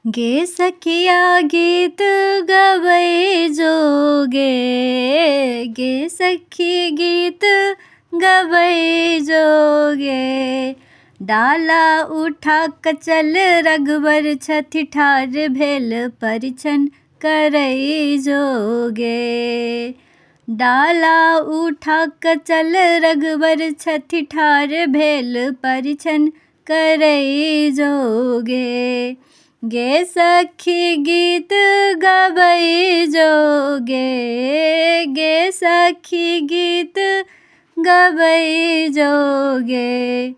गे सखिया गीत गबै जोगे, गे सखी गीत गबै जोगे। डाला उठा कचल रघुबर छथि ठार भेल परिछन करई जोगे। डाला उठा कचल रघुबर छथि ठार भेल परिछन करई जोगे। गे सखी गीत गबै जोगे, गे सखी गीत गबै जोगे।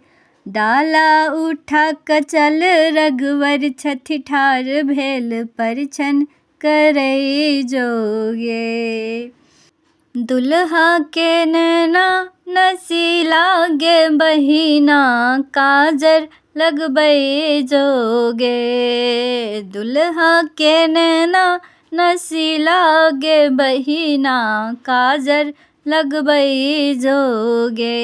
डाला उठा कचल रघुवर छथि ठार भेल परिछन करई जोगे। दुल्हा के नैना नसीला गे बहिना काजर लगबै जोगे। दुल्हा के नैना नसीला गे बहिना काजर लगबै जोगे।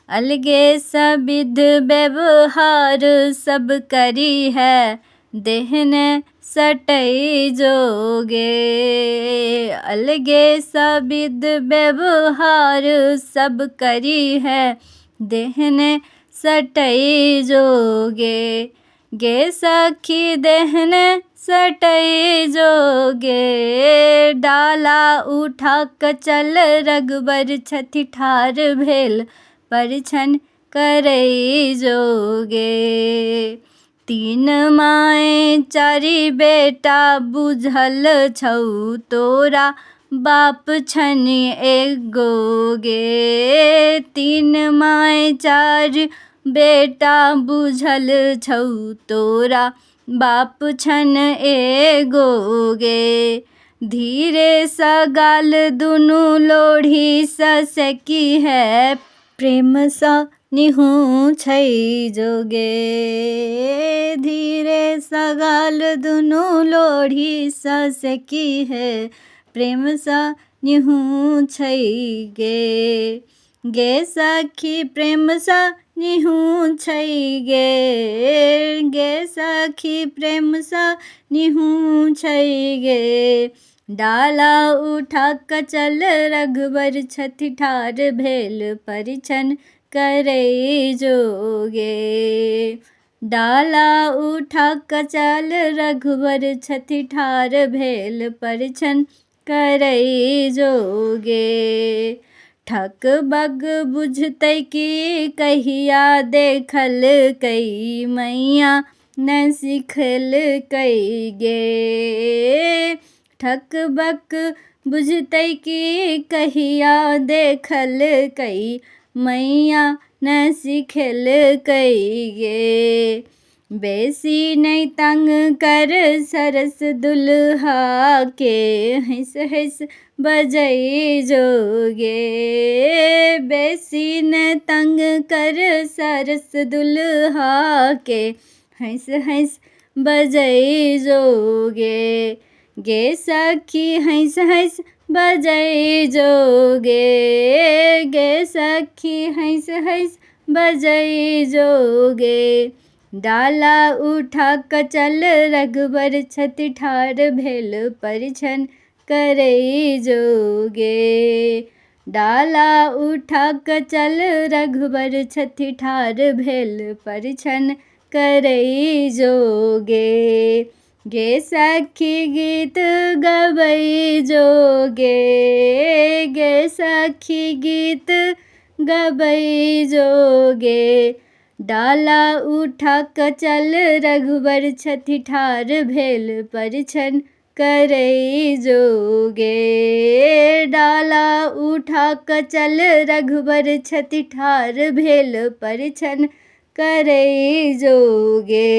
अलगे सबिध व्यवहार सब करी है देहने सटई जोगे। अलगे सबिध व्यवहार सब करी है देहने सटई जोगे। गे सखी देहने सटई जोगे। डाला उठा कचल रघुबर छथि ठार भेल परिछन करई जोगे। तीन माय चारि बेटा बुझल छौ तोरा बाप छनि एगोगे। तीन माय चारि बेटा बुझल छौ तोरा बाप छन एगोगे। धीरे सा गाल दुनु लोढ़ी ससकी है प्रेम सा निहुँछै जोगे। धीरे सा गाल दुनु लोढ़ी ससकी है प्रेम सा निहुँछै गे। गे सखी प्रेम सा निहुँछै गे, गे सखी प्रेम सा निहुँछै गे। डाला उठा कचल रघुबर छथि ठार भेल परिछन करई जोगे। डाला उठा कचल रघुबर छथि ठार भेल परिछन करई जोगे। ठक बग बुझतै कि कहिया देखल कई मैया न सिखल कई गे। ठक बक बुझतै कि कहिया देखल कई मैया न सिखल कई गे। बेसी नहीं तंग कर सरस दुल्हा के हंस हंस बजई जोगे। बेसी न तंग कर सरस दुल्हा के हंस हंस बजई जोगे। गे सखी हंस हंस बजई जोगे। गे सखी हंस हंस बजई जोगे। डाला उठा कचल रघुबर छथि ठार भेल परिछन करई जोगे। डाला उठा कचल रघुबर छथि ठार भेल परिछन करई जोगे। गे सखी गीत गबै जोगे, गे सखी गीत गबै जोगे। डाला उठा कचल रघुबर छथि ठार भेल परिछन करई जोगे। डाला उठा कचल रघुबर छथि ठार भेल परिछन करई जोगे।